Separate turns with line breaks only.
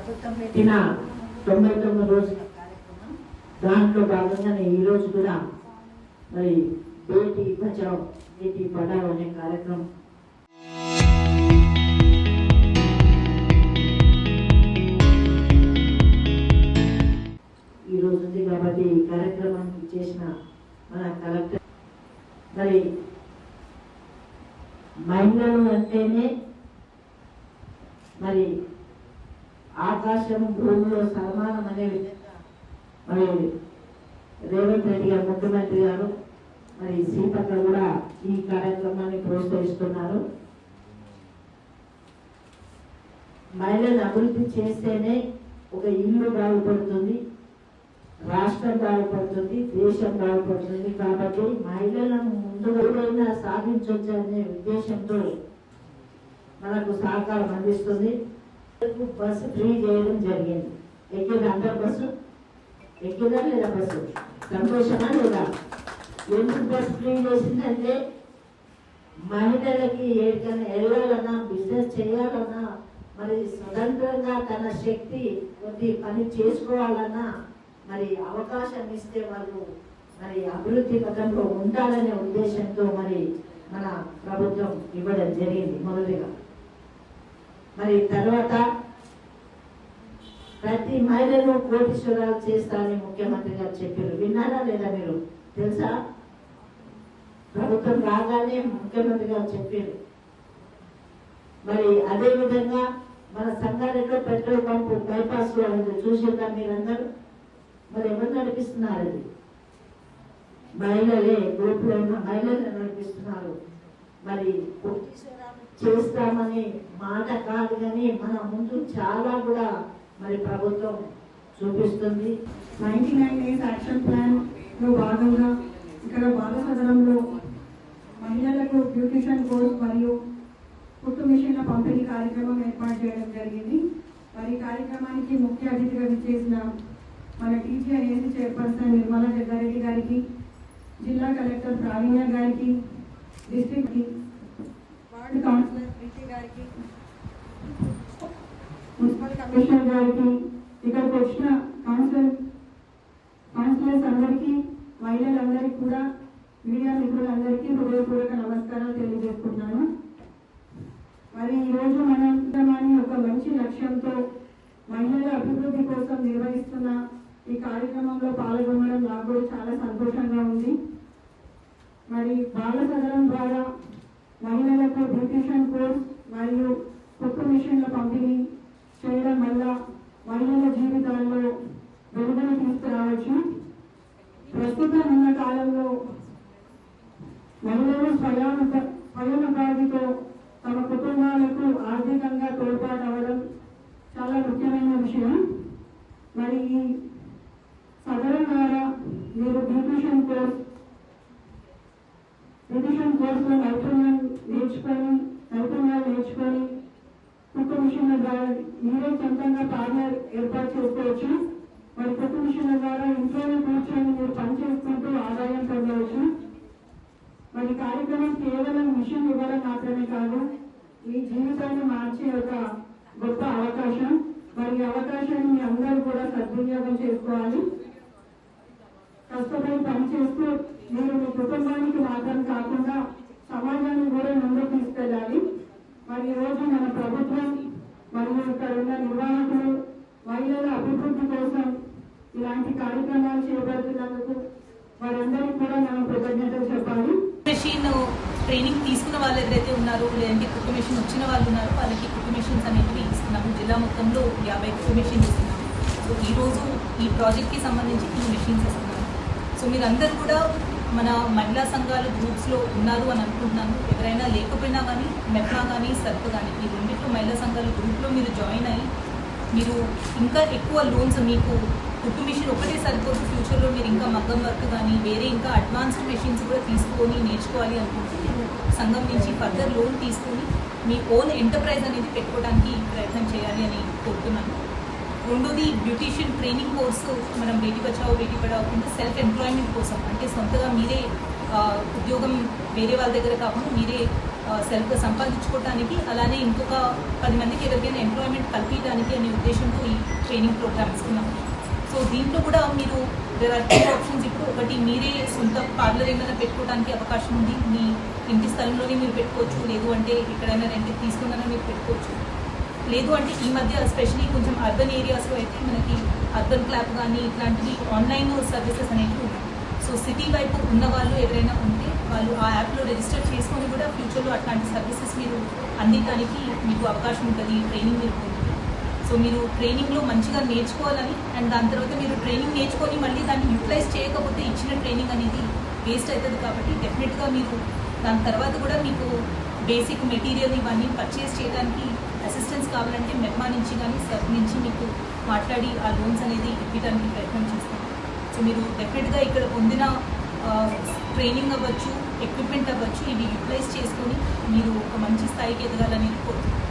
ప్రభుత్వం పెట్టిన 99 రోజుల కార్యక్రమం. దాంట్లో భాగంగానే ఈరోజు కూడా మరి బేటీ బచావ్ బేటీ పడావ్ అనే కార్యక్రమం ఈరోజు ఉంది. కాబట్టి ఈ కార్యక్రమానికి చేసిన మన కలెక్టర్ మరి మహిళలు అంటేనే మరి ఆకాశం భూమిలో సమానం అనే విధంగా మరి రేవంత్ రెడ్డి గారు ముఖ్యమంత్రి గారు మరి సీతక్క కూడా ఈ కార్యక్రమాన్ని ప్రోత్సహిస్తున్నారు. మహిళలను అభివృద్ధి చేస్తేనే ఒక ఇల్లు బాగుపడుతుంది, రాష్ట్రం బాగుపడుతుంది, దేశం బాగుపడుతుంది. కాబట్టి మహిళలను ముందుగా సాధించవచ్చనే ఉద్దేశంతో మనకు సహకారం అందిస్తుంది. బస్సు ఫ్రీ చేయడం జరిగింది. ఎక్కిందా అందరు బస్సు? ఎక్కిందా లేదా? బస్సు సంతోషమా లేదా? ఎందుకు బస్సు ఫ్రీ చేసిందంటే మహిళలకి ఏడికైనా వెళ్ళాలన్నా, బిజినెస్ చేయాలన్నా, మరి స్వతంత్రంగా తన శక్తి కొద్ది పని చేసుకోవాలన్నా మరి అవకాశం ఇస్తే వాళ్ళు మరి అభివృద్ధి పథంలో ఉండాలనే ఉద్దేశంతో మరి మన ప్రభుత్వం ఇవ్వడం జరిగింది మొదటిగా. మరి తర్వాత ప్రతి మహిళను కోటీశ్వరాలు చేస్తారని ముఖ్యమంత్రి గారు చెప్పారు. విన్నారా లేదా? మీరు తెలుసా? ప్రభుత్వం రాగానే ముఖ్యమంత్రి గారు చెప్పారు. మరి అదే విధంగా మన సంగారెడ్డిలో పెట్రోల్ పంపు బైపాస్ లో చూసిందా మీరందరూ? మరి ఎవరు నడిపిస్తున్నారు? అది మహిళలే, గ్రూపులో ఉన్న మహిళలే నడిపిస్తున్నారు. మరి చేస్తామని మాట కాదు కానీ మన ముందు చాలా కూడా మరి ప్రభుత్వం చూపిస్తుంది.
99 డేస్ యాక్షన్ ప్లాన్ లో భాగంగా ఇక్కడ బాలసదనంలో మహిళలకు బ్యూటిషియన్ కోర్స్ మరియు కుట్టు మిషన్ల పంపిణీ కార్యక్రమం ఏర్పాటు చేయడం జరిగింది. మరి కార్యక్రమానికి ముఖ్య అతిథిగా విచ్చేసిన మన టీజీఐఏసీ చైర్పర్సన్ నిర్మలా జగ్గారెడ్డి గారికి, జిల్లా కలెక్టర్ ప్రావీణ్య గారికి, డిస్ట్రిక్ట్ వార్డు కౌన్సిలర్ ప్రీతి గారికి, మున్సిపల్ కమిషనర్ గారికి, ఇక్కడికి వచ్చిన కౌన్సిలర్స్ అందరికీ, మహిళలందరికీ కూడా, మీడియా మిత్రులందరికీ హృదయపూర్వక నమస్కారాలు తెలియజేసుకుంటున్నాను. మరి ఈరోజు మనం ఒక మంచి లక్ష్యంతో మహిళల అభివృద్ధి కోసం నిర్వహిస్తున్న ఈ కార్యక్రమంలో పాల్గొనడం నాకు కూడా చాలా సంతోషంగా ఉంది. మరి బాల సదనం ద్వారా మహిళలకు బ్యూటిషియన్ కోర్స్ మరియు కుట్టు మిషన్ల పంపిణీ చేయడం వల్ల మహిళల జీవితాల్లో వెలుగును తీసుకురావచ్చు. ప్రస్తుతం ఉన్న కాలంలో మహిళలు స్వయం ఉపాధితో తమ కుటుంబాలకు ఆర్థికంగా తోడ్పాటు అవ్వడం చాలా ముఖ్యమైన విషయం. మరి ఈ సదనం ద్వారా మీరు బ్యూటిషియన్ కోర్సులో నైపుణ్యాలు నేర్చుకొని కుట్టు మిషన్ల ద్వారా మీరే సొంతంగా పార్లర్ ఏర్పాటు చేసుకోవచ్చు. మరి కుట్టు మిషన్ల ద్వారా ఇంట్లోనే కూర్చొని మీరు పని చేసుకుంటూ ఆదాయం పొందవచ్చు. మరి కార్యక్రమం కేవలం మిషన్ ఇవ్వడం మాత్రమే కాదు, మీ జీవితాన్ని మార్చే ఒక గొప్ప అవకాశం. మరి ఈ అవకాశాన్ని మీ అందరూ కూడా సద్వినియోగం చేసుకోవాలి. కష్టపడి పనిచేస్తూ మీరు మీ కుటుంబానికి మాత్రం కాకుండా సమాజాన్ని కూడా ముందుకు తీసుకెళ్ళాలి. మరి ఈరోజు మన ప్రభుత్వం మరియు ఇక్కడ ఉన్న నిర్వాహకులు మహిళల అభివృద్ధి కోసం ఇలాంటి కార్యక్రమాలు చేపడుతున్నందుకు వారందరికీ కూడా మనం కృతజ్ఞతలు చెప్పాలి.
మెషిన్ ట్రైనింగ్ తీసుకున్న వాళ్ళు ఎవరైతే ఉన్నారో, లేదంటే కుట్టు మెషిన్ వచ్చిన వాళ్ళు ఉన్నారో వాళ్ళకి కుట్టు మెషిన్స్ అనేవి ఇస్తున్నాము. జిల్లా మొత్తంలో 50 కుట్టు మెషిన్స్ ఇస్తున్నాము. సో ఈరోజు ఈ ప్రాజెక్ట్కి సంబంధించి 2 మెషిన్స్ ఇస్తున్నాము. సో మీరందరూ కూడా మన మహిళా సంఘాలు గ్రూప్స్లో ఉన్నారు అని అనుకుంటున్నాను. ఎవరైనా లేకపోయినా కానీ మెప్మా కానీ సర్ప్ కానీ ఈ రెండింటిలో మహిళా సంఘాల గ్రూప్లో మీరు జాయిన్ అయ్యి మీరు ఇంకా ఎక్కువ లోన్స్, మీకు కుట్టు మిషన్ ఒకటే సరిపోదు, ఫ్యూచర్లో మీరు ఇంకా మగ్గం వర్క్ కానీ వేరే ఇంకా అడ్వాన్స్డ్ మెషిన్స్ కూడా తీసుకొని నేర్చుకోవాలి అనుకుంటే మీరు సంఘం నుంచి ఫర్దర్ లోన్ తీసుకొని మీ ఓన్ ఎంటర్ప్రైజ్ అనేది పెట్టుకోవడానికి ప్రయత్నం చేయాలి అని కోరుతున్నాను. రెండోది బ్యూటిషియన్ ట్రైనింగ్ కోర్సు మనం బేటీ బచావో బేటీ పడావో కింద సెల్ఫ్ ఎంప్లాయ్మెంట్ కోసం, అంటే సొంతగా మీరే ఉద్యోగం వేరే వాళ్ళ దగ్గర కాకుండా మీరే సెల్ఫ్గా సంపాదించుకోవడానికి, అలానే ఇంకొక 10 మందికి ఎవరికైనా ఎంప్లాయ్మెంట్ కల్పించడానికి అనే ఉద్దేశంతో ఈ ట్రైనింగ్ ప్రోగ్రామ్ ఇస్తున్నాము. సో దీంట్లో కూడా మీరు దేర్ ఆర్ 2 ఆప్షన్స్. ఇప్పుడు ఒకటి మీరే సొంత పార్లర్ ఏమైనా పెట్టుకోవడానికి అవకాశం ఉంది. మీ ఇంటి స్థలంలోనే మీరు పెట్టుకోవచ్చు, లేదు అంటే ఎక్కడైనా రెంట్కి తీసుకున్నా మీరు పెట్టుకోవచ్చు. లేదు అంటే ఈ మధ్య ఎస్పెషలీ కొంచెం అర్బన్ ఏరియాస్లో అయితే మనకి అర్బన్ క్లాప్ కానీ ఇట్లాంటివి ఆన్లైన్ సర్వీసెస్ అనేవి ఉన్నాయి. సో సిటీ వైపు ఉన్న వాళ్ళు ఎవరైనా ఉంటే వాళ్ళు ఆ యాప్లో రిజిస్టర్ చేసుకొని కూడా ఫ్యూచర్లో అట్లాంటి సర్వీసెస్ మీరు అందించడానికి మీకు అవకాశం ఉంటుంది. ట్రైనింగ్ మీరు ఉంటుంది. సో మీరు ట్రైనింగ్లో మంచిగా నేర్చుకోవాలని, అండ్ దాని తర్వాత మీరు ట్రైనింగ్ నేర్చుకొని మళ్ళీ దాన్ని యూటిలైజ్ చేయకపోతే ఇచ్చిన ట్రైనింగ్ అనేది వేస్ట్ అవుతుంది. కాబట్టి డెఫినెట్గా మీరు దాని తర్వాత కూడా మీకు బేసిక్ మెటీరియల్ ఇవన్నీ పర్చేస్ చేయడానికి అసిస్టెన్స్ కావాలంటే మెప్మా నుంచి కానీ సర్వ్ నుంచి మీకు మాట్లాడి ఆ లోన్స్ అనేది ఇవ్వడానికి ప్రయత్నం చేస్తాం. సో మీరు డెఫినెట్గా ఇక్కడ పొందిన ట్రైనింగ్ అవ్వచ్చు, ఎక్విప్మెంట్ అవ్వచ్చు, ఇవి యూటిలైజ్ చేసుకొని మీరు ఒక మంచి స్థాయికి ఎదగాలని కోరుతున్నాను.